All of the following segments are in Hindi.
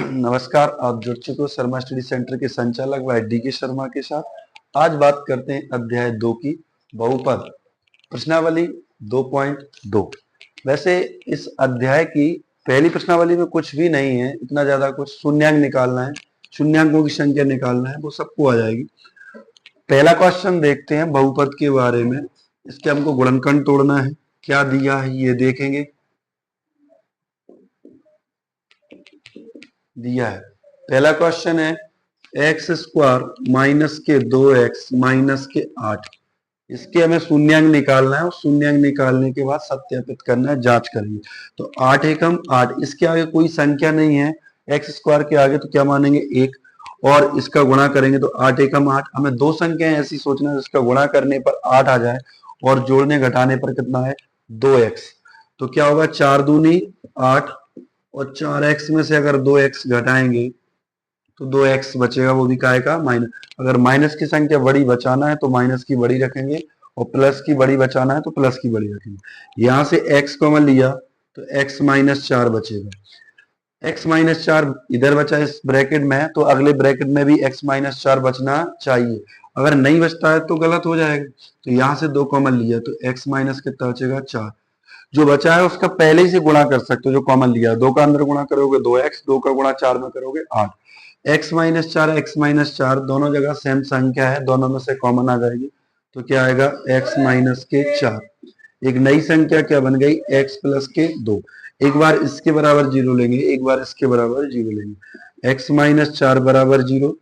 नमस्कार, आप जुड़ चुके हो शर्मा स्टडी सेंटर के संचालक भाई डी के शर्मा के साथ। आज बात करते हैं अध्याय 2 की बहुपद प्रश्नावली 2.2। वैसे इस अध्याय की पहली प्रश्नावली में कुछ भी नहीं है, इतना ज्यादा कुछ शून्यांक निकालना है, शून्यांकों की संख्या निकालना है, वो सबको आ जाएगी। पहला क्वेश्चन देखते हैं बहुपद के बारे में। इसके हमको गुणनखंड तोड़ना है, क्या दिया है ये देखेंगे। दिया है, पहला क्वेश्चन है एक्स स्क्वायर माइनस के 2x माइनस के 8। इसके हमें शून्यांक निकालना है और शून्यांक निकालने के बाद सत्यापित करना है, जांच करेंगे। तो 8 एकम 8, इसके आगे कोई संख्या नहीं है, एक्स स्क्वायर के आगे तो क्या मानेंगे 1, और इसका गुणा करेंगे तो 8 एकम 8। हमें दो संख्याएं ऐसी सोचना है जिसका गुणा करने पर 8 आ जाए और जोड़ने घटाने पर कितना है 2x। तो क्या होगा 4 दूनी 8 और 4x में से अगर 2x घटाएंगे तो 2x बचेगा, वो भी काय का माइनस। अगर माइनस की संख्या बड़ी बचाना है तो माइनस की बड़ी रखेंगे और प्लस की बड़ी बचाना है तो प्लस की बड़ी रखेंगे। यहां से x कॉमन लिया तो x माइनस 4 बचेगा। x माइनस 4 इधर बचा इस ब्रैकेट में, तो अगले ब्रैकेट में भी x माइनस 4 बचना चाहिए। अगर नहीं बचता है तो गलत हो जाएगा। तो यहां से 2 कॉमन लिया तो x माइनस कितना बचेगा 4। जो बचा है उसका पहले ही से गुणा कर सकते हो, जो कॉमन लिया 2 का अंदर गुणा करोगे 2x, 2 का गुणा 4 में करोगे 8। x माइनस 4 x माइनस 4 दोनों जगह सेम संख्या है, दोनों में से कॉमन आ जाएगी तो क्या आएगा x माइनस के 4। एक नई संख्या क्या बन गई x प्लस के 2। एक बार इसके बराबर 0 लेंगे, एक बार इसके बराबर 0 लेंगे। x माइनस 4 बराबर 0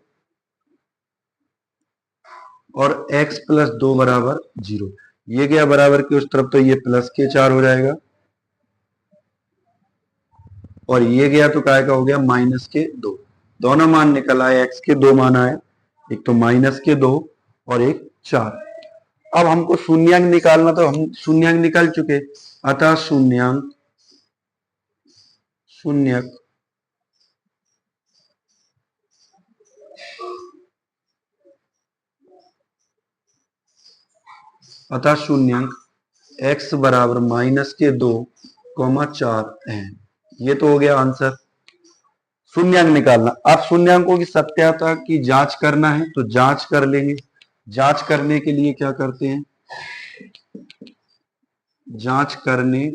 और x प्लस 2 बराबर 0। ये गया बराबर की उस तरफ तो ये प्लस के 4 हो जाएगा और ये गया तो काय का हो गया माइनस के 2। दोनों मान निकल आए, x के 2 मान आए, एक तो माइनस के 2 और एक 4। अब हमको शून्यांक निकालना, तो हम शून्यांक निकाल चुके, अतः शून्यांक शून्यक अतः शून्यांक x बराबर माइनस के 2 4 है। ये तो हो गया आंसर। शून्यांक निकालना, अब शून्यांकों की सत्यता की जांच करना है तो जांच कर लेंगे। जांच करने के लिए क्या करते हैं, जांच करने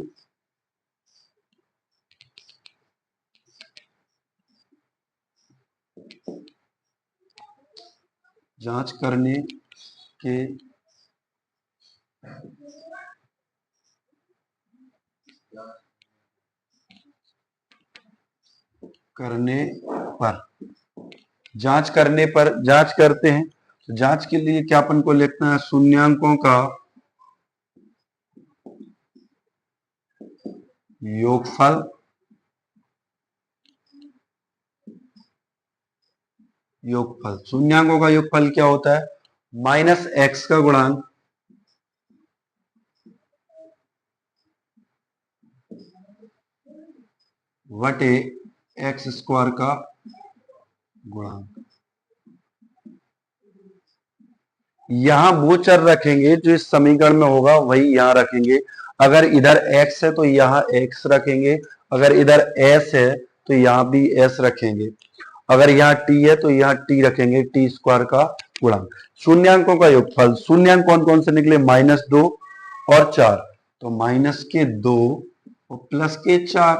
के जांच करने पर जांच करते हैं। तो जांच के लिए क्या अपन को लिखना है, शून्यांकों का योगफल शून्यांकों का योगफल क्या होता है, माइनस एक्स का गुणांक वटे एक्स स्क्वायर का गुणांक। यहां वो चर रखेंगे जो इस समीकरण में होगा वही यहां रखेंगे। अगर इधर x है तो यहां x रखेंगे, अगर इधर s है तो यहां भी s रखेंगे, अगर यहाँ t है तो यहाँ t रखेंगे, टी स्क्वायर का गुणांक। शून्यांकों का योगफल, शून्यांक कौन कौन से निकले -2 और 4, तो -2 और +4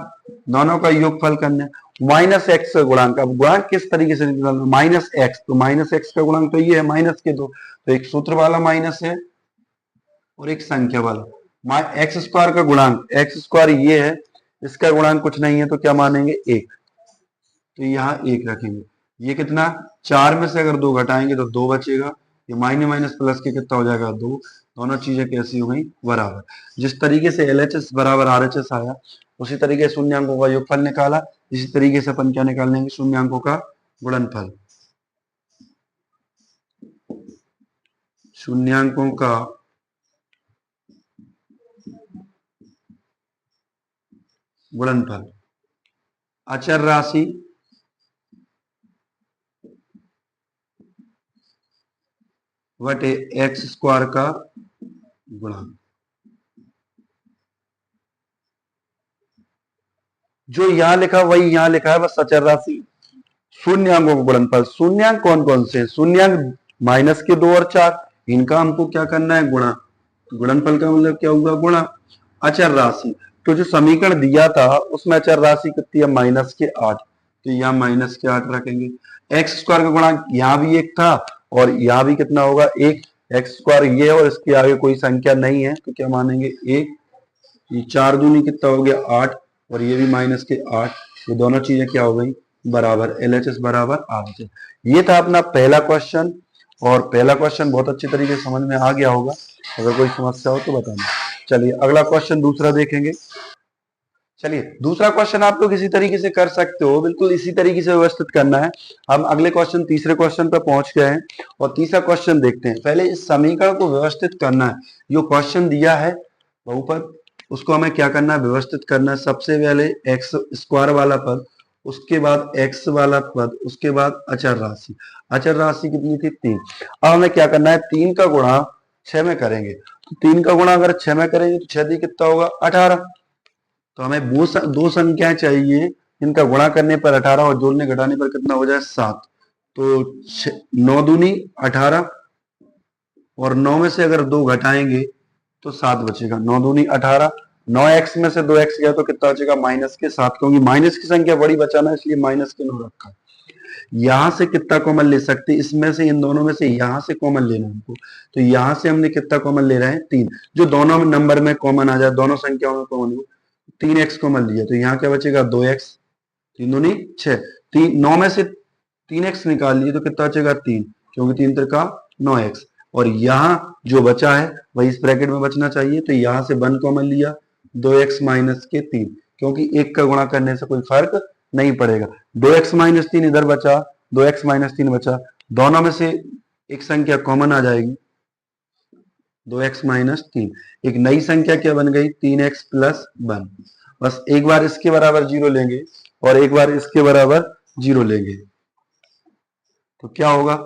दोनों का योगफल करना है। -x का गुणांक, अब गुणांक किस तरीके से निकालना, -x, तो -x का गुणांक तो ये है -2, तो एक सूत्र वाला माइनस है और एक संख्या वाला। एक्स स्क्वायर का गुणांक, एक्स स्क्वायर ये है, इसका गुणांक कुछ नहीं है तो क्या मानेंगे 1, तो यहाँ 1 रखेंगे। ये कितना 4 में से अगर 2 घटाएंगे तो 2 बचेगा, ये माइनस माइनस प्लस के कितना हो जाएगा 2। दोनों चीजें कैसी हो गई बराबर। जिस तरीके से LHS बराबर RHS आया उसी तरीके से शून्यांकों का योगफल निकाला, इसी तरीके से अपन क्या निकाल लेंगे शून्यांकों का गुणनफल। शून्यांकों का गुणनफल, अचर राशि वटे एक्स स्क्वायर का गुणांक। जो यहां लिखा वही यहां लिखा है, बस अचर राशि शून्यांकों का गुणनफल। शून्यांक कौन कौन से? शून्यांक माइनस के 2 और 4, इनका हमको क्या करना है? गुणा। गुणनफल का मतलब क्या हुआ? गुणा। अचर राशि, तो जो समीकरण दिया था उसमें अचर राशि कितनी है? माइनस के 8, तो यहाँ माइनस के 8 रखेंगे। एक्स स्क्वायर का गुणांक यहाँ भी 1 था और यहाँ भी कितना होगा? 1। एक्स स्क्वायर ये है और इसके आगे कोई संख्या नहीं है तो क्या मानेंगे? 1। ये 4 दूनी कितना हो गया? 8, और ये भी माइनस के 8। ये दोनों चीजें क्या हो गई? बराबर। LHS बराबर RHS। ये था अपना पहला क्वेश्चन, और पहला क्वेश्चन बहुत अच्छी तरीके से समझ में आ गया होगा। अगर कोई समस्या हो तो बताना। चलिए अगला क्वेश्चन दूसरा देखेंगे। चलिए दूसरा क्वेश्चन आप लोग इसी तरीके से कर सकते हो, बिल्कुल इसी तरीके से व्यवस्थित करना है। हम अगले क्वेश्चन तीसरे क्वेश्चन पर पहुंच गए हैं और तीसरा क्वेश्चन देखते हैं। पहले इस समीकरण को व्यवस्थित करना है। जो क्वेश्चन दिया है बहुपद, उसको हमें क्या करना है? व्यवस्थित करना है। सबसे पहले एक्स स्क्वायर वाला पद, उसके बाद एक्स वाला पद, उसके बाद अचर राशि। अचर राशि कितनी थी? 3। अब हमें क्या करना है? 3 का गुणा 6 में करेंगे। तो 3 का गुणा अगर 6 में करेंगे तो 6 कितना होगा? 18। तो हमें वो दो संख्याएं चाहिए जिनका गुणा करने पर 18 और जोड़ने घटाने पर कितना हो जाए? 7। तो 9 दूनी 18, और 9 में से अगर 2 घटाएंगे तो 7 बचेगा। 9 दूनी 18, 9x में से 2x गया तो कितना बचेगा? माइनस के 7, क्योंकि माइनस की संख्या बड़ी बचाना इसलिए माइनस के 9 रखा। यहां से कितना कॉमन ले सकते? इसमें से, इन दोनों में से यहां से कॉमन लेना हमको। तो यहां से हमने कितना कॉमन ले रहे हैं? 3। जो दोनों नंबर में कॉमन आ जाए, दोनों संख्याओं में कॉमन हो, 3x कॉमन लिया तो यहाँ क्या बचेगा? 2x। 3 दूनी 6, 9 में से 3x निकाल लिए तो कितना बचेगा? 3, क्योंकि 3 त्रिका 9x। और यहाँ जो बचा है वही इस ब्रैकेट में बचना चाहिए, तो यहाँ से 1 कॉमन लिया, 2x माइनस के 3, क्योंकि 1 का गुणा करने से कोई फर्क नहीं पड़ेगा। 2x माइनस 3 इधर बचा, 2x माइनस 3 बचा, दोनों में से एक संख्या कॉमन आ जाएगी, 2x माइनस 3। एक नई संख्या क्या बन गई? 3x plus 1। बस एक बार इसके बराबर 0 लेंगे और एक बार इसके बराबर 0 लेंगे तो क्या होगा?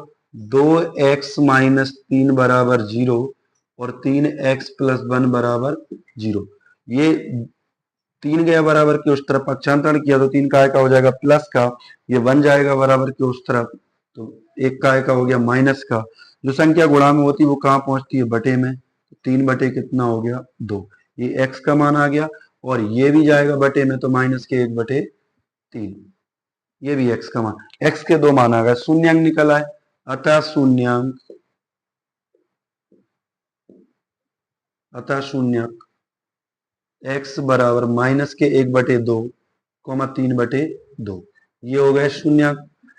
2x माइनस 3 बराबर 0 और 3x प्लस 1 बराबर 0। ये 3 गया बराबर के उस तरफ, पक्षांतरण किया तो 3 का हो जाएगा प्लस का, ये 1 जाएगा बराबर के उस तरफ, तो 1 का हो गया माइनस का। जो संख्या गुणा में होती है वो कहाँ पहुंचती है? बटे में। 3 बटे कितना हो गया? 2। ये x का मान आ गया, और ये भी जाएगा बटे में, तो माइनस के 1 बटे 3। ये भी x का मान, x के 2 मान आ गए, शून्यांक निकल आए। अतः शून्यांक x बराबर माइनस के 1 बटे 2, 3 बटे 2। ये हो गए शून्यांक।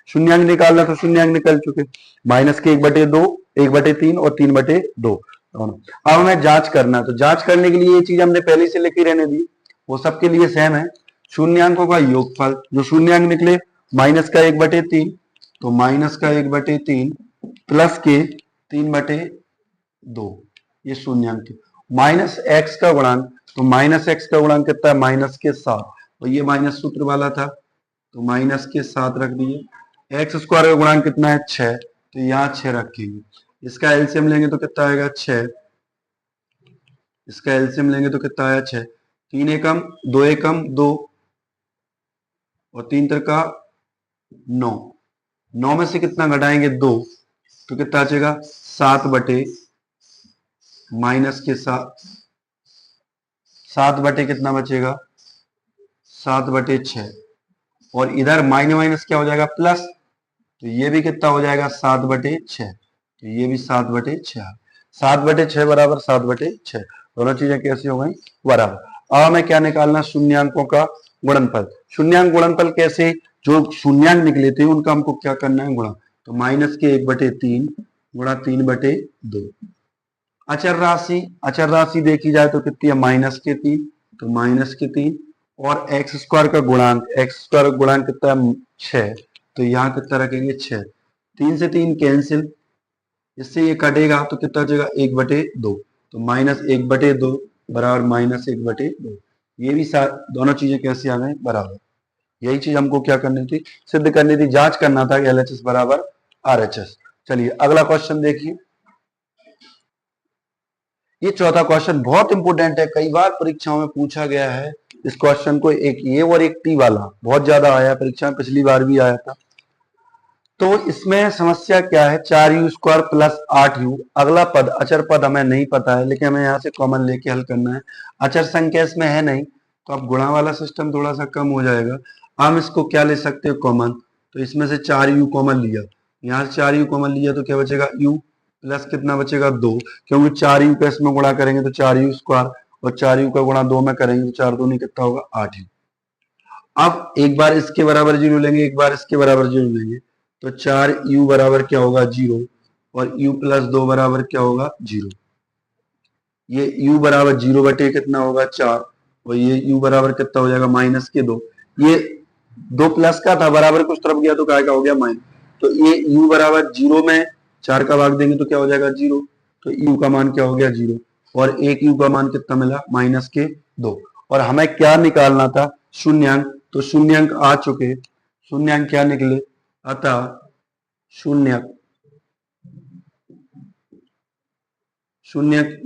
शून्यांक निकालना तो शून्यांक निकल चुके, माइनस के 1 बटे 2, 1 बटे 3 और 3 बटे 2। अब हमें जांच करना है, तो जांच करने के लिए ये चीज हमने पहले से लिखी रहने दी, वो सबके लिए सेम है। शून्यांकों का योगफल, जो शून्यांक निकले, माइनस का 1 बटे 3, तो माइनस का 1 बटे 3 प्लस के 3 बटे 2, ये शून्यांक। माइनस एक्स का गुणांक, तो माइनस एक्स का गुणांक कितना है? माइनस के 7, और ये माइनस सूत्र वाला था तो माइनस के 7 रख दिए। एक्स स्क्वायर का गुणांक कितना है? 6, तो यहाँ 6 रखेंगे। इसका एलसीएम लेंगे तो कितना आएगा? 6। इसका एलसीएम लेंगे तो कितना आया? 6। 3 एकम 2 एकम 2 और 3 त्रिका 9। 9 में से कितना घटाएंगे? 2, तो कितना बचेगा? 7 बटे माइनस के 7, 7 बटे कितना बचेगा? 7 बटे 6, और इधर माइनस माइनस क्या हो जाएगा? प्लस, तो ये भी कितना हो जाएगा? 7 बटे 6, तो ये भी 7 बटे 6। 7 बटे 6 बराबर 7 बटे 6, दोनों चीजें कैसी हो गई? बराबर। अब हमें क्या निकालना? शून्यांकों का गुणनफल। शून्यांक गुणनफल कैसे? जो शून्यांक निकले थे उनका हमको क्या करना है? गुणा। तो माइनस के 1 बटे 3 गुणा 3 बटे 2। अचर राशि देखी जाए तो कितनी है? माइनस के 3, तो माइनस के 3, और एक्स स्क्वायर का गुणांक, एक्स स्क्वायर का गुणांक कितना है? 6, तो यहाँ कितना रखेंगे? 6। 3 से 3 कैंसिल, इससे ये कटेगा तो कितना बचेगा? 1 बटे 2, तो माइनस 1 बटे 2 बराबर माइनस 1 बटे 2। ये भी दोनों चीजें कैसी आ गई? बराबर। यही चीज हमको क्या करनी थी? सिद्ध करनी थी, जांच करना था कि LHS बराबर RHS। चलिए अगला क्वेश्चन देखिए। ये चौथा क्वेश्चन बहुत इंपोर्टेंट है, कई बार परीक्षाओं में पूछा गया है इस क्वेश्चन को। एक ये और एक टी वाला बहुत ज्यादा आया परीक्षा में, पिछली बार भी आया था। तो इसमें समस्या क्या है, 4u² प्लस 8u, अगला पद अचर पद हमें नहीं पता है, लेकिन हमें यहाँ से कॉमन लेके हल करना है। अचर संख्या इसमें है नहीं, तो अब गुणा वाला सिस्टम थोड़ा सा कम हो जाएगा। हम इसको क्या ले सकते हैं, कॉमन। तो इसमें से 4u कॉमन लिया, यहाँ से 4u कॉमन लिया तो क्या बचेगा, u प्लस कितना बचेगा 2, क्योंकि 4u का इसमें गुणा करेंगे तो 4u² और 4u का गुणा 2 में करेंगे तो 4 दूनी कितना होगा 8u। अब एक बार इसके बराबर 0 लेंगे, एक बार इसके बराबर 0 लेंगे, तो 4u बराबर क्या होगा 0 और u प्लस 2 बराबर क्या होगा 0। ये u बराबर 0 बटे कितना होगा 4 और ये u बराबर कितना हो जाएगा -2। ये 2 प्लस का था, बराबर कुछ तरफ गया तो क्या हो गया माइनस। तो ये u बराबर 0 में 4 का भाग देंगे तो क्या हो जाएगा 0, तो u का मान क्या हो गया 0 और एक u का मान कितना मिला -2। और हमें क्या निकालना था, शून्यांक, तो शून्यांक आ चुके, शून्यांक क्या निकले, अतः शून्यक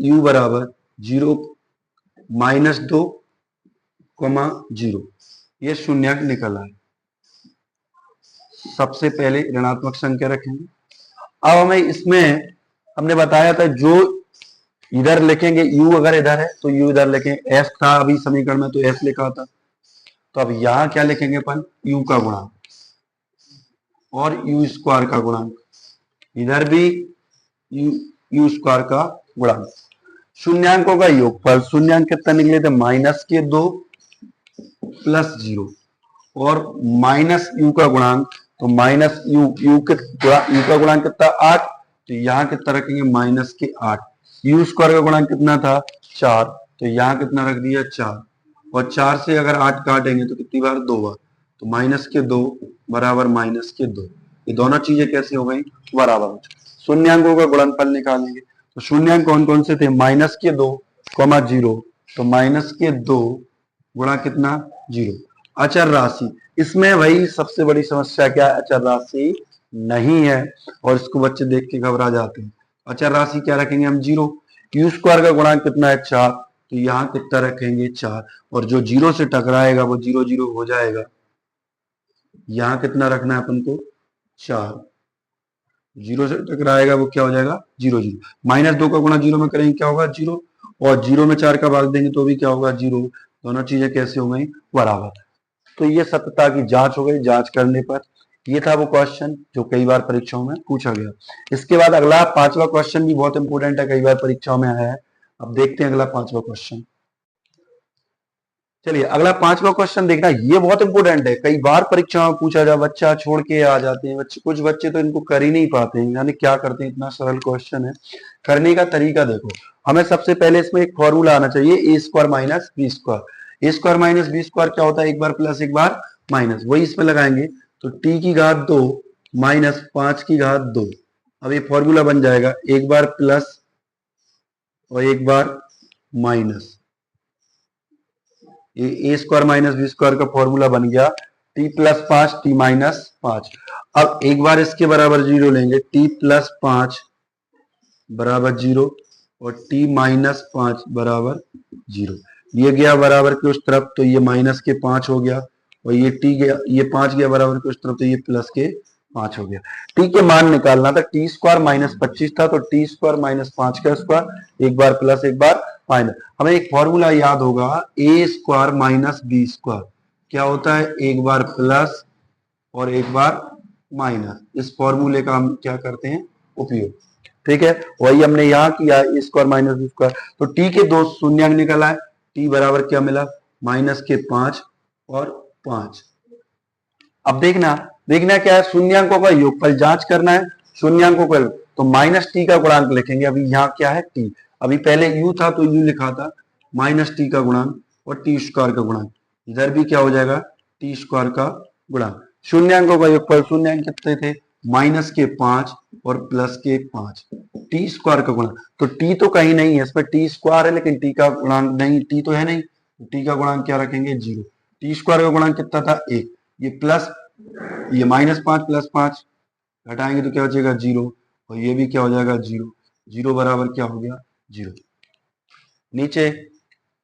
u बराबर 0 -2, 0, ये शून्यक निकला है। सबसे पहले ऋणात्मक संख्या रखेंगे। अब हमें इसमें हमने बताया था जो इधर लिखेंगे u अगर इधर है तो u इधर लिखेंगे, s था अभी समीकरण में तो s लिखा था, तो अब यहां क्या लिखेंगे अपन, u का गुणांक और u² का गुणांक, इधर भी u² का गुणांक, शून्यांकों का योगफल। शून्यांक कितना निकले थे -2 प्लस 0 और -u का गुणांक, तो -u का गुणांक कितना 8, तो यहाँ कितना रखेंगे -8। u² का गुणांक कितना था 4, तो यहाँ कितना रख दिया 4 और 4 से अगर 8 काटेंगे तो कितनी बार 2 बार, तो -2 बराबर -2। ये दोनों चीजें कैसे हो गई, बराबर। शून्यांकों का गुणनफल निकालेंगे, तो शून्यांक कौन कौन से थे, -2, 0, तो -2 गुणा कितना 0। अचर राशि, इसमें भाई सबसे बड़ी समस्या क्या है, अचर राशि नहीं है और इसको बच्चे देख के घबरा जाते हैं। अचर राशि क्या रखेंगे हम 0, u² का गुणांक कितना है 4, तो यहाँ कितना रखेंगे 4 और जो 0 से टकराएगा वो 0 0 हो जाएगा। यहाँ कितना रखना है अपन को 4, 0 से टकराएगा वो क्या हो जाएगा 0 0। -2 का गुणा 0 में करेंगे क्या होगा 0 और 0 में 4 का भाग देंगे तो भी क्या होगा 0। दोनों चीजें कैसे हो गई, बराबर। तो ये सत्यता की जांच हो गई। जांच करने पर ये था वो क्वेश्चन जो कई बार परीक्षाओं में पूछा गया। इसके बाद अगला 5वां क्वेश्चन भी बहुत इंपॉर्टेंट है, कई बार परीक्षाओं में आया है। अब देखते हैं अगला 5वां क्वेश्चन। चलिए अगला 5वां क्वेश्चन देखना, ये बहुत इंपॉर्टेंट है, कई बार परीक्षाओं में पूछा जा, बच्चा छोड़ के आ जाते हैं बच्चे, कुछ बच्चे तो इनको कर ही नहीं पाते हैं, यानी क्या करते हैं, इतना सरल क्वेश्चन है। करने का तरीका देखो, हमें सबसे पहले इसमें एक फॉर्मूला आना चाहिए, a² - b²। a² - b² क्या होता है, एक बार प्लस एक बार माइनस, वही इसमें लगाएंगे तो t की घात 2 माइनस 5 की घात 2। अब ये फॉर्मूला बन जाएगा एक बार प्लस और एक बार माइनस, ये a² - b² का फॉर्मूला बन गया t + 5 t - 5। अब एक बार इसके बराबर 0 लेंगे, t + 5 बराबर 0 और t - 5 बराबर 0। ये गया बराबर के उस तरफ तो ये -5 हो गया और ये t गया, ये 5 गया बराबर के उस तरफ तो ये +5 हो गया। t के मान निकालना था, t² - 25 था तो t² - 5 का स्क्वायर, एक बार प्लस एक बार माइनस। हमें एक फॉर्मूला याद होगा, a² - b², क्या होता है, एक बार प्लस और एक बार माइनस। इस फॉर्मूले का हम क्या करते हैं, उपयोग। ठीक है, वही हमने यहाँ किया, a² - b²। तो t के दो शून्यांक निकल आए, t बराबर क्या मिला -5 और 5। अब देखना क्या है, शून्यांकों का योगफल जांच करना है। शून्यांकों का तो -t का गुणांक लिखेंगे, अभी यहाँ क्या है t, अभी पहले u था तो u लिखा था, -t का गुणांक और t² का गुणांक, इधर भी क्या हो जाएगा t² का गुणांक। शून्यांकों का योगफल, शून्यांक कितने थे -5 और +5, t² का गुणांक, तो t तो कहीं नहीं है, इसमें t² है लेकिन t का गुणांक नहीं, t तो है नहीं, t का गुणांक क्या रखेंगे 0। t² का गुणांक कितना था 1, ये प्लस ये -5 + 5 घटाएंगे तो क्या हो जाएगा 0 और ये भी क्या हो जाएगा 0, 0 बराबर क्या हो गया 0। नीचे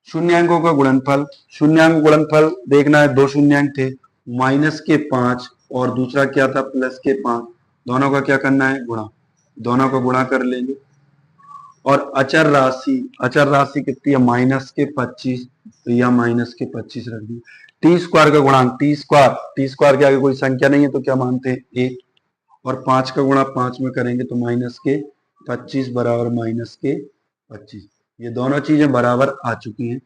शून्यांकों का गुणनफल, शून्यांक गुणनफल देखना है, दो शून्यांक थे, -5 और दूसरा क्या था +5, दोनों का क्या करना है, गुणा, दोनों का गुणा कर लेंगे। और अचर राशि कितनी है, -25, तो यह -25 रख दी। टी स्क्वायर का गुणांक, टी स्क्वायर के आगे कोई संख्या नहीं है तो क्या मानते हैं, 1। और 5 का गुणा 5 में करेंगे तो -25 बराबर -25। ये दोनों चीजें बराबर आ चुकी हैं,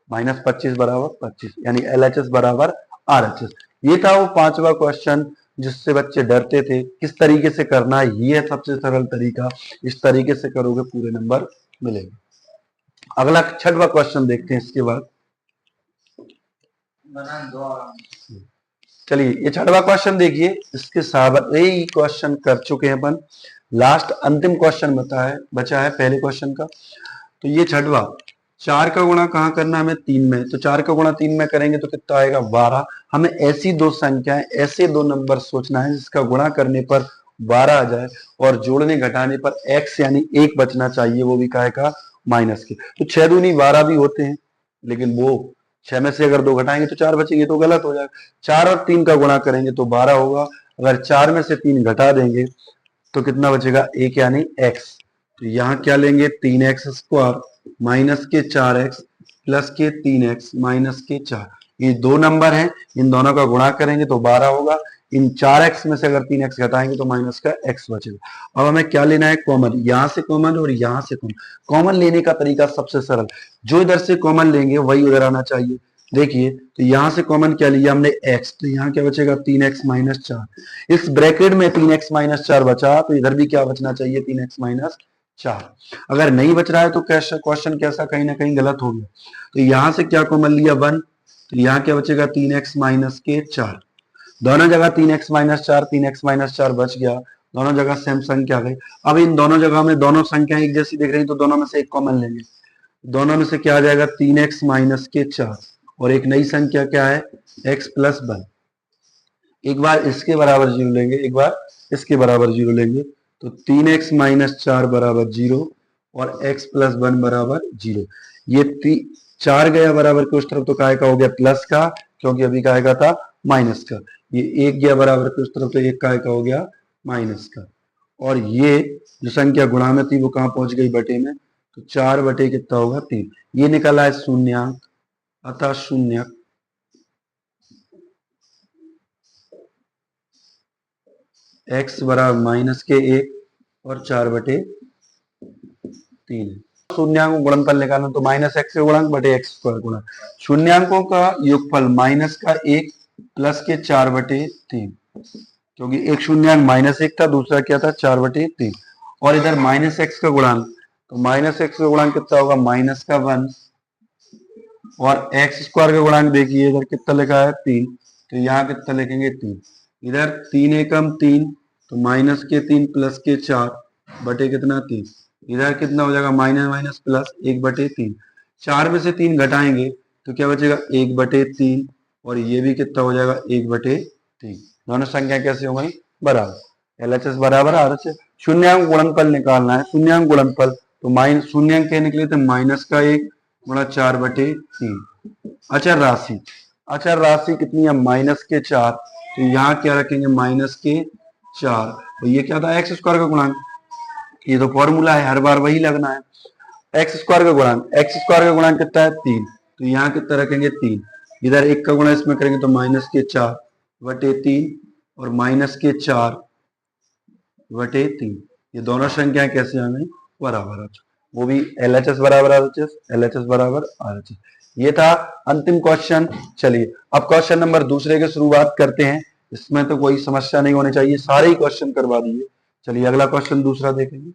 -25 बराबर 25, यानी LHS बराबर RHS। ये था वो 5वां क्वेश्चन जिससे बच्चे डरते थे। किस तरीके से करना है, ये है सबसे सरल तरीका। इस तरीके से करोगे पूरे नंबर मिलेंगे। अगला 6वां क्वेश्चन देखते हैं इसके बाद। चलिए ये 6वां क्वेश्चन देखिए, इसके साथ यही क्वेश्चन कर चुके हैं अपन। लास्ट अंतिम क्वेश्चन बचा है पहले क्वेश्चन का। तो ये 6वां, 4 का गुणा कहाँ करना है हमें, 3 में। तो 4 का गुणा 3 में करेंगे तो कितना आएगा, 12। हमें ऐसी दो संख्याएं, ऐसे दो नंबर सोचना है जिसका गुणा करने पर 12 आ जाए और जोड़ने घटाने पर x यानी 1 बचना चाहिए, वो भी काहे का, माइनस के। तो 6 दूनी 12 भी होते हैं, लेकिन वो 6 में से अगर 2 घटाएंगे तो 4 बचेंगे, तो गलत हो जाएगा। 4 और 3 का गुणा करेंगे तो 12 होगा। अगर 4 में से 3 घटा देंगे तो कितना बचेगा, 1 यानी x। तो यहाँ क्या लेंगे, 3x स्क्वायर माइनस के 4x प्लस के 3x माइनस के 4। ये दो नंबर हैं, इन दोनों का गुणा करेंगे तो 12 होगा। इन 4x में से अगर 3x घटाएंगे तो माइनस का x बचेगा। अब हमें क्या लेना है, कॉमन। यहां से कॉमन और यहां से कॉमन। कॉमन लेने का तरीका सबसे सरल, जो इधर से कॉमन लेंगे वही उधर आना चाहिए। देखिए तो यहां से कॉमन क्या लिया हमने, x, तो यहाँ क्या बचेगा, 3x माइनस 4। इस ब्रैकेट में 3x माइनस 4 बचा, तो इधर भी क्या बचना चाहिए, 3x माइनस 4। अगर नहीं बच रहा है तो कैसा क्वेश्चन, कैसा कहीं ना कहीं गलत हो गया। तो यहां से क्या कॉमन लिया, 1, तो यहाँ क्या बचेगा, 3x माइनस के 4। दोनों जगह 3x माइनस 4, 3x माइनस 4 बच गया, दोनों जगह सेम संख्या आ गई। अब इन दोनों जगह में दोनों संख्या एक जैसी दिख रही, तो दोनों में से एक कॉमन लेंगे। दोनों में से क्या आ जाएगा, 3x माइनस के 4, और एक नई संख्या क्या है, x प्लस 1। एक बार इसके बराबर 0 लेंगे, एक बार इसके बराबर 0 लेंगे, तो 3x माइनस 4 बराबर 0 और x प्लस 1 बराबर 0। ये 4 गया बराबर के उस तरफ, तो काय का हो गया प्लस का, क्योंकि अभी काय का था माइनस का। ये 1 गया बराबर के उस तरफ, तो 1 काय का हो गया माइनस का। और ये जो संख्या गुणा में थी वो कहाँ पहुंच गई, बटे में। तो 4 बटे कितना होगा, 3। ये निकला है शून्यांक, अतः शून्यक x बराबर माइनस के 1 और 4 बटे 3। शून्यांकों गुणनफल निकालना, तो माइनस एक्स के गुणांक बटे एक्स स्क्वायर गुणा शून्यांकों का योगफल माइनस का 1 प्लस के 4 बटे 3, क्योंकि एक शून्यांक -1 था, दूसरा क्या था, 4 बटे 3। और इधर माइनस एक्स का गुणांक, तो माइनस एक्स का गुणांक कितना होगा, माइनस का 1। और एक्स स्क्वायर का गुणांक देखिए इधर कितना लिखा है, 3, तो यहाँ कितना लिखेंगे, 3। इधर 3 एकम 3, तो माइनस के 3 प्लस के 4 बटे कितना, 3। इधर कितना हो जाएगा, माइनस माइनस प्लस 1 बटे 3। 4 में से 3 घटाएंगे तो क्या बचेगा, 1 बटे 3, और ये भी कितना हो जाएगा, 1 बटे 3। दोनों संख्या कैसे हो गई, बराबर। LHS बराबर RHS। शून्यांक गुणनफल निकालना है, शून्यांक गुणनफल, तो माइनस शून्यांक क्या निकले थे, माइनस का 1 गुणा 4 बटे 3। अचर राशि, अचर राशि कितनी है, माइनस के 4, तो यहाँ क्या रखेंगे, माइनस के 4। तो ये क्या था, एक्स स्क्वायर का गुणांक। ये तो फॉर्मूला है, हर बार वही लगना है। एक्स स्क्वायर का गुणांक, एक्स स्क्वायर का गुणांक कितना है, 3, तो यहाँ कितना रखेंगे, 3। इधर 1 का गुणा इसमें करेंगे तो माइनस के 4 बटे 3 और माइनस के 4 बटे 3। ये दोनों संख्याएं कैसे आ गई, बराबर आ, वो भी LHS बराबर RHS, LHS बराबर RHS। ये था अंतिम क्वेश्चन। चलिए अब क्वेश्चन नंबर दूसरे की शुरुआत करते हैं। इसमें तो कोई समस्या नहीं होनी चाहिए, सारे ही क्वेश्चन करवा दीजिए। चलिए अगला क्वेश्चन दूसरा देखेंगे।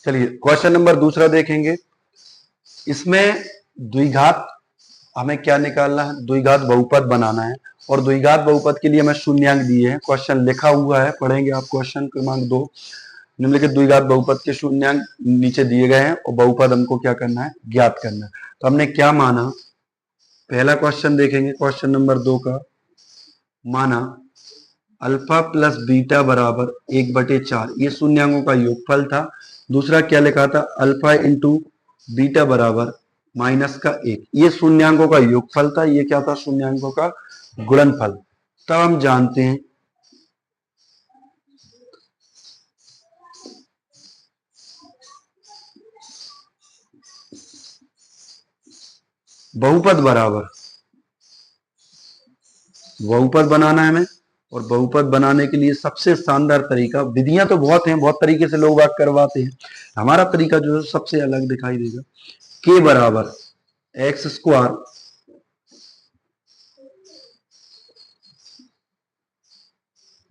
चलिए क्वेश्चन नंबर दूसरा देखेंगे। इसमें द्विघात हमें क्या निकालना है, द्विघात बहुपद बनाना है, और द्विघात बहुपद के लिए हमें शून्यांक दिए हैं। क्वेश्चन लिखा हुआ है, पढ़ेंगे आप। क्वेश्चन क्रमांक 2, निम्नलिखित द्विघात बहुपद के शून्यांक नीचे दिए गए हैं और बहुपद हमको क्या करना है, ज्ञात करना है। तो हमने क्या माना, पहला क्वेश्चन देखेंगे, क्वेश्चन नंबर 2 का। माना अल्फा प्लस बीटा बराबर 1/4, ये शून्यांकों का योगफल था। दूसरा क्या लिखा था, अल्फा इंटू बीटा बराबर माइनस का 1, ये शून्यांकों का योगफल था। ये क्या था, शून्यांकों का गुणनफल। तब हम जानते हैं बहुपद बराबर, बहुपद बनाना है हमें, और बहुपद बनाने के लिए सबसे शानदार तरीका, विधियां तो बहुत हैं, बहुत तरीके से लोग बात करवाते हैं, हमारा तरीका जो है सबसे अलग दिखाई देगा। के बराबर एक्स स्क्वायर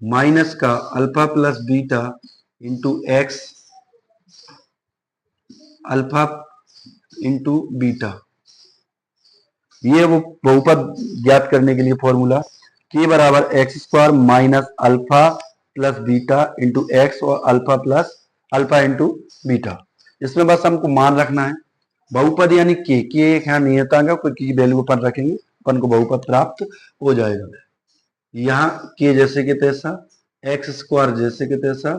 माइनस का alpha plus beta into x alpha into beta, ये वो बहुपद ज्ञात करने के लिए फॉर्मूला, के बराबर X square minus alpha plus beta into X और alpha plus alpha into beta. इसमें बस हमको मान रखना है बहुपद यानी के एक यहाँ नियतांक कोई की वैल्यू अपन रखेंगे, अपन को बहुपद प्राप्त हो जाएगा। यहाँ के जैसे कि तैसा, एक्स स्क्वायर जैसे कि तैसा,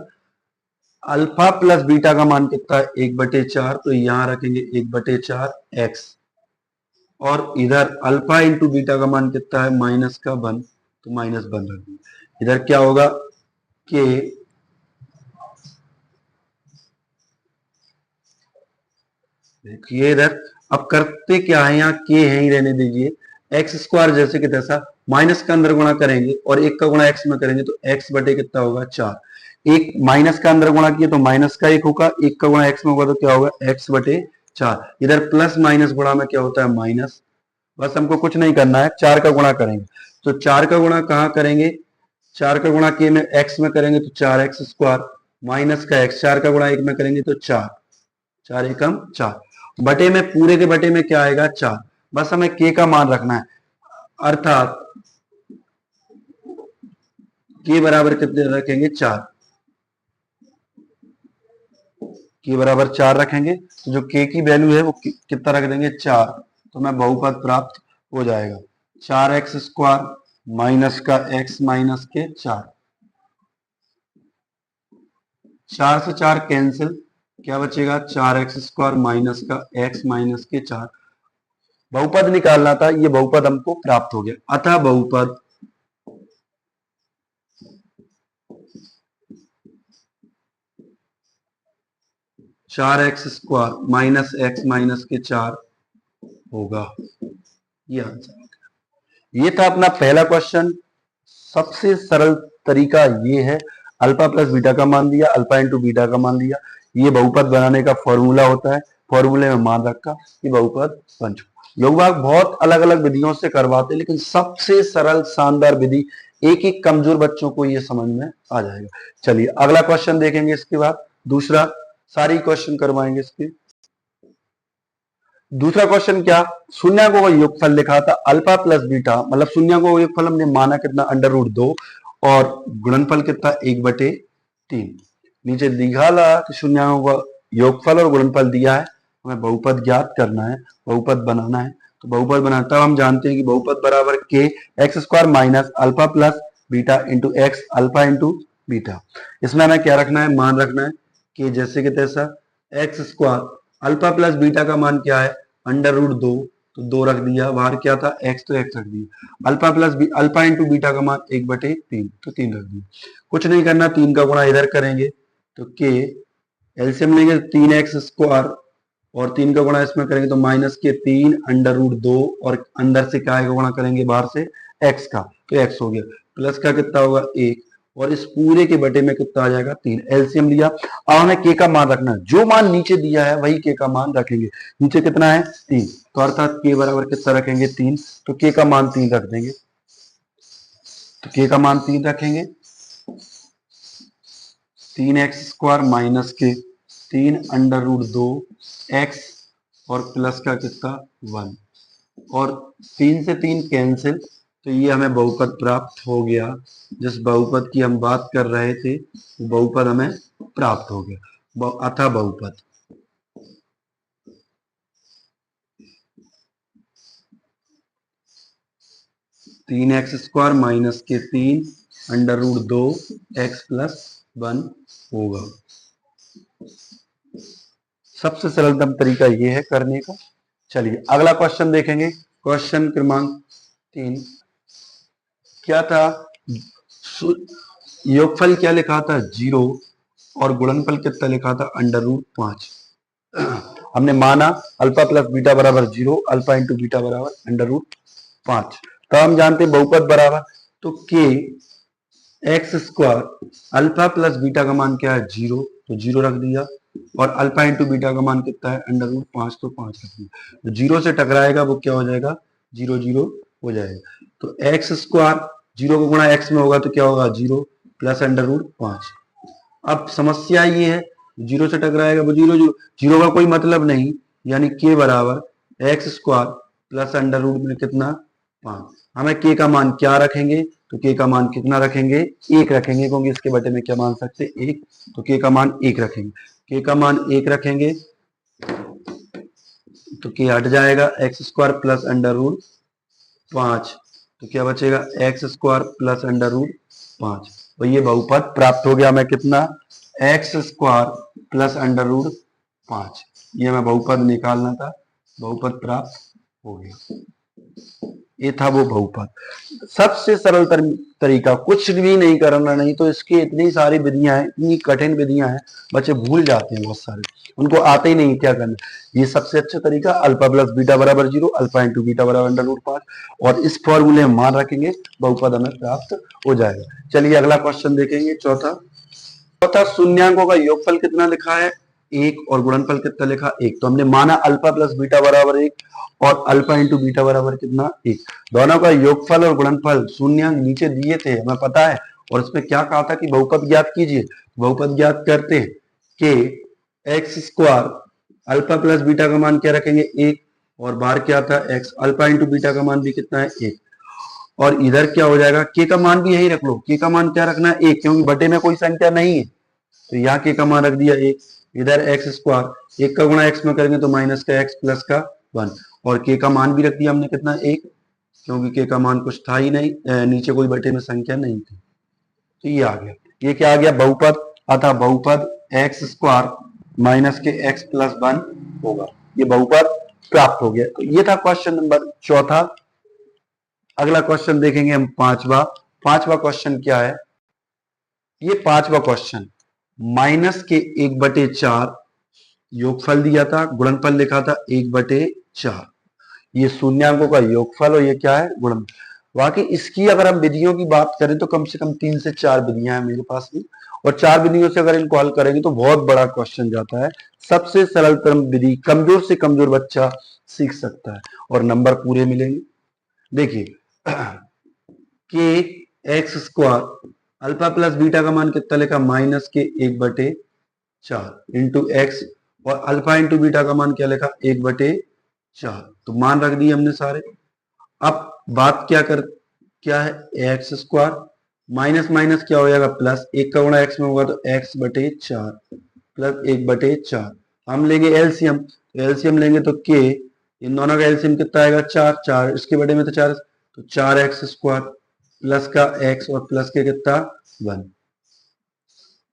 अल्फा प्लस बीटा का मान कितना है 1/4, तो यहां रखेंगे 1/4 एक्स, और इधर अल्फा इंटू बीटा का मान कितना है -1, तो -1 रख देंगे। इधर क्या होगा के देखिए इधर, अब करते क्या है, यहाँ के है ही रहने दीजिए, एक्स स्क्वायर जैसे कि तैसा, माइनस का अंदर गुणा करेंगे और एक का गुणा एक्स में करेंगे तो एक्स बटे कितना होगा 4, एक माइनस का अंदर गुणा किया तो माइनस का 1 होगा, एक का गुणा एक्स में होगा तो क्या होगा x/4, इधर प्लस माइनस गुणा में क्या होता है माइनस, बस हमको कुछ नहीं करना है, 4 का गुणा करेंगे, तो 4 का गुणा कहाँ करेंगे, 4 का गुणा के में एक्स में करेंगे तो 4x स्क्वायर माइनस का x, 4 का गुणा 1 में करेंगे तो 4, 4 एकम 4, बटे में पूरे के बटे में क्या आएगा 4, बस हमें के का मान रखना है, अर्थात के बराबर कितने रखेंगे 4, के बराबर 4 रखेंगे, तो जो के की वैल्यू है वो कितना रख देंगे 4, तो मैं बहुपद प्राप्त हो जाएगा 4x स्क्वायर माइनस का x माइनस के 4, 4 से 4 कैंसिल, क्या बचेगा 4x स्क्वायर माइनस का x माइनस के 4, बहुपद निकालना था, ये बहुपद हमको प्राप्त हो गया, अतः बहुपद चार x square minus x minus के 4 होगा, ये आंसर। ये था अपना पहला क्वेश्चन, सबसे सरल तरीका ये है, अल्फा प्लस बीटा का मान दिया, अल्फा इंटू बीटा का मान दिया, ये बहुपद बनाने का फॉर्मूला होता है, फॉर्मूले में मान रखा, ये बहुपद बन चुका। लोग बाग बहुत अलग अलग विधियों से करवाते, लेकिन सबसे सरल शानदार विधि, एक एक कमजोर बच्चों को ये समझ में आ जाएगा। चलिए अगला क्वेश्चन देखेंगे, इसके बाद दूसरा, सारी क्वेश्चन करवाएंगे इसके। दूसरा क्वेश्चन क्या, शून्याङ्कों का योगफल लिखा था अल्फा प्लस बीटा, मतलब शून्याङ्कों का योगफल हमने माना कितना √2 और गुणनफल कितना 1/3। नीचे दिखाला कि शून्याङ्कों का योगफल और गुणनफल दिया है, हमें बहुपद ज्ञात करना है, बहुपद बनाना है, तो बहुपद बनाना, तब हम जानते हैं कि बहुपद बराबर के x square minus alpha plus beta into x alpha into beta. इसमें हमें क्या रखना है, मान रखना है कि जैसे कि तैसा, x square alpha plus beta का मान क्या है √2, तो 2 रख दिया, बाहर क्या था x, तो x रख दिया, alpha plus alpha into beta का मान 1/3, तो 3 रख दिया, कुछ नहीं करना, 3 का गुणा इधर करेंगे तो के, एलसीएम लेंगे 3x स्क्वायर और 3 का गुणा इसमें करेंगे तो -3 √2 और अंदर से क्या का गुणा करेंगे बाहर से x का, तो x हो गया, प्लस का कितना होगा 1 और इस पूरे के बटे में कितना आ जाएगा 3, एलसीएम लिया। अब हमें के का मान रखना है, जो मान नीचे दिया है वही के का मान रखेंगे, नीचे कितना है 3, तो अर्थात के बराबर कितना रखेंगे 3, तो के का मान 3 रख देंगे, तो के का मान 3 रखेंगे, 3x स्क्वायर माइनस के 3 √2 x और प्लस का कितना 1, और 3 से 3 कैंसिल, तो ये हमें बहुपद प्राप्त हो गया, जिस बहुपद की हम बात कर रहे थे बहुपद हमें प्राप्त हो गया, अतः बहुपद तीन एक्स स्क्वायर माइनस के 3 √2 x प्लस 1 होगा। सबसे सरलतम तरीका ये है करने का। चलिए अगला क्वेश्चन देखेंगे, क्वेश्चन क्रमांक 3 क्या था, योगफल क्या लिखा था 0 और गुणनफल कितना लिखा था √5। हमने माना अल्फा प्लस बीटा बराबर 0, अल्फा इंटू बीटा बराबर √5। तो हम जानते हैं बहुपद बराबर, तो के x square alpha plus beta का मान क्या है 0, तो 0 रख दिया, और अल्फा इंटू बीटा का मान कितना है √5, तो 5 रख दिया। तो 0 से टकराएगा वो क्या हो जाएगा 0 0 हो जाएगा। तो एक्स स्क्वायर 0 को गुणा एक्स में होगा तो क्या होगा 0 प्लस √5। अब समस्या ये है 0 से टकराएगा वो 0 0, 0 का कोई मतलब नहीं, यानी के बराबर एक्स स्क्वायर प्लस √ में कितना 5। हमें के का मान क्या रखेंगे, तो के का मान कितना रखेंगे 1 रखेंगे, क्योंकि इसके बटे में क्या मान सकते 1, तो के का मान 1 रखेंगे। के का मान 1 रखेंगे तो के हट जाएगा एक्स स्क्वायर प्लस √5, तो क्या बचेगा एक्स स्क्वायर प्लस √5। तो ये बहुपद प्राप्त हो गया हमें कितना एक्स स्क्वायर प्लस √5। ये हमें बहुपद निकालना था, बहुपद प्राप्त हो गया। ये था वो बहुपद। सबसे सरल तरीका, कुछ भी नहीं करना, नहीं तो इसकी इतनी सारी विधियां हैं, इतनी कठिन विधियां हैं, बच्चे भूल जाते हैं बहुत सारे, उनको आते ही नहीं क्या करना। ये सबसे अच्छा तरीका अल्फा प्लस बीटा बराबर 0, अल्फा इंटू बीटा बराबर √5, और इस फॉर्मूले में मान रखेंगे बहुपद हमें प्राप्त हो जाएगा। चलिए अगला क्वेश्चन देखेंगे, चौथा शून्यांकों का योगफल कितना लिखा है 1 और गुणनफल कितना लिखा 1। तो हमने माना अल्फा प्लस बीटा बराबर 1 और अल्फा इंटू बीटा बराबर कितना 1। दोनों का योगफल और गुणनफल शून्यांक नीचे दिए थे हमें पता है, और इसमें क्या कहा था कि बहुपद ज्ञात कीजिए। बहुपद ज्ञात करते हैं कि x square alpha plus beta का मान क्या रखेंगे 1, और बाहर क्या था एक्स, अल्फा इंटू बीटा का मान भी कितना है 1, और इधर क्या हो जाएगा के का मान भी यही रख लो। के का मान क्या रखना है 1, क्योंकि बटे में कोई संख्या नहीं है, तो यहाँ के का मान रख दिया 1। इधर एक्स स्क्वायर 1 का गुणा एक्स में करेंगे तो माइनस का एक्स प्लस का 1, और के का मान भी रख दिया हमने कितना 1, क्योंकि के का मान कुछ था ही नहीं, नीचे कोई बटे में संख्या नहीं थी, तो ये आ गया। ये क्या आ गया बहुपद, अतः बहुपद एक्स स्क्वायर माइनस के एक्स प्लस 1 होगा। ये बहुपद प्राप्त हो गया। तो ये था क्वेश्चन नंबर चौथा। अगला क्वेश्चन देखेंगे हम पांचवा क्वेश्चन क्या है, ये पांचवा क्वेश्चन माइनस के 1/4 योगफल दिया था, गुणनफल लिखा था 1/4। ये शून्यांकों का योगफल और ये क्या है गुणनफल। बाकी इसकी अगर हम विधियों की बात करें तो कम से कम 3 से 4 विधियां हैं मेरे पास भी, और 4 विधियों से अगर इनको हल करेंगे तो बहुत बड़ा क्वेश्चन जाता है। सबसे सरलतम विधि कमजोर से कमजोर बच्चा सीख सकता है और नंबर पूरे मिलेंगे। देखिए कि x square alpha plus beta का मान कितना लिखा माइनस के 1/4 इंटू एक्स, और अल्फा इंटू बीटा का मान क्या लिखा 1/4, तो मान रख दिए हमने सारे। अब बात क्या है एक्स स्क्वायर माइनस माइनस क्या हो जाएगा प्लस, 1 का गुणा एक्स में होगा तो x/4 प्लस 1/4। हम लेंगे एलसीएम, तो एलसीएम लेंगे तो के, इन दोनों का एलसीएम कितना आएगा 4, इसके बटे में तो 4, तो 4x स्क्वायर प्लस का x और प्लस के कितना 1,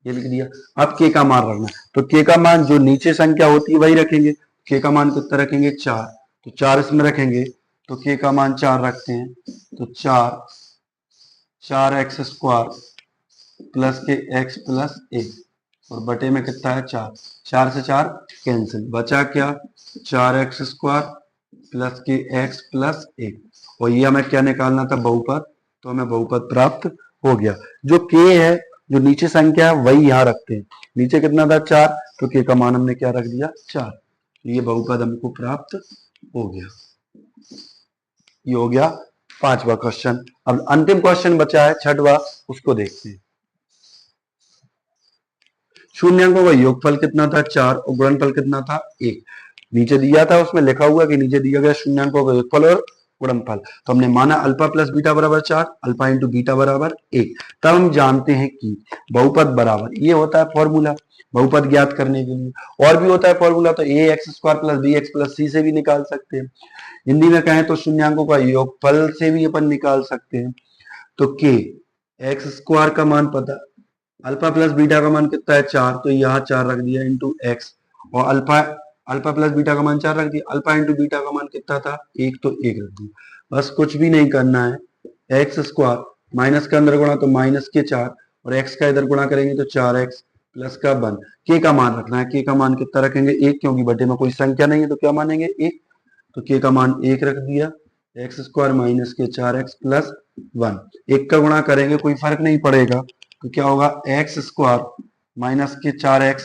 ये लिख दिया। अब के का मान रखना, तो के का मान जो नीचे संख्या होती है वही रखेंगे। के का मान कितना रखेंगे 4, तो 4 इसमें रखेंगे तो के का मान 4 रखते हैं, तो 4x स्क्वायर प्लस के x प्लस 1, और बटे में कितना है 4 से 4 कैंसिल, बचा क्या 4x स्क्वायर प्लस के x प्लस 1, और ये हमें क्या निकालना था बहुपद, तो हमें बहुपद प्राप्त हो गया। जो के है जो नीचे संख्या है वही यहाँ रखते हैं, नीचे कितना था 4, तो के का मान हमने क्या रख दिया 4, तो ये बहुपद हमको प्राप्त हो गया। ये हो गया पांचवा क्वेश्चन। अब अंतिम क्वेश्चन बचा है छठवा, उसको देखते हैं। शून्यांकों का योगफल कितना था 4 और गुणनफल कितना था 1। नीचे दिया था उसमें लिखा हुआ कि नीचे दिया गया शून्यांकों का योगफल और गुणनफल, तो हमने माना अल्फा प्लस बीटा बराबर 4, अल्फा इंटू बीटा बराबर 1। तब हम जानते हैं कि बहुपद बराबर, ये होता है फॉर्मूला बहुपद ज्ञात करने के लिए, और भी होता है फॉर्मूला, तो A X square plus B X plus C से भी निकाल सकते हैं। हिंदी में कहें तो शून्यांकों का योगफल से भी अपन निकाल सकते हैं। तो के एक्स स्क्वायर का मान पता, अल्फा प्लस बीटा का मान कितना है 4, तो यहाँ 4 रख दिया इंटू एक्स, और अल्फा प्लस बीटा का मान 4 रख दिया, अल्फा इंटू बीटा का मान कितना था 1, तो 1 रख दिया। बस कुछ भी नहीं करना है, एक्स स्क्वायर माइनस का अंदर गुणा तो माइनस के 4 और x का इधर गुणा करेंगे तो 4x प्लस का 1। k का मान रखना है, k का मान कितना रखेंगे 1, क्योंकि बटे में कोई संख्या नहीं है तो क्या मानेंगे 1, तो k का मान 1 रख दिया। एक्स स्क्वायर माइनस के 4x प्लस 1, 1 का गुणा करेंगे कोई फर्क नहीं पड़ेगा तो क्या होगा एक्स स्क्वायर माइनस के 4x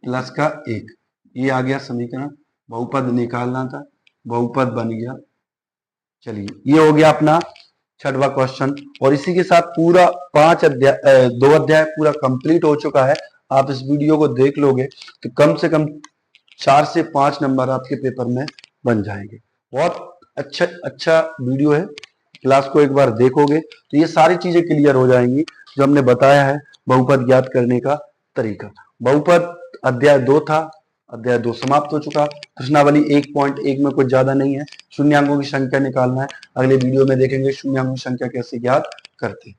प्लस का 1। ये आ गया समीकरण, बहुपद निकालना था, बहुपद बन गया। चलिए ये हो गया अपना छठवां क्वेश्चन और इसी के साथ पूरा 2 अध्याय पूरा कंप्लीट हो चुका है। आप इस वीडियो को देख लोगे तो कम से कम 4 से 5 नंबर आपके पेपर में बन जाएंगे। बहुत अच्छा वीडियो है, क्लास को एक बार देखोगे तो ये सारी चीजें क्लियर हो जाएंगी जो हमने बताया है बहुपद ज्ञात करने का तरीका। बहुपद अध्याय 2 था, अध्याय 2 समाप्त हो चुका। प्रश्नावली 1.1 में कुछ ज्यादा नहीं है, शून्यांकों की संख्या निकालना है। अगले वीडियो में देखेंगे शून्यांकों की संख्या कैसे ज्ञात करते हैं।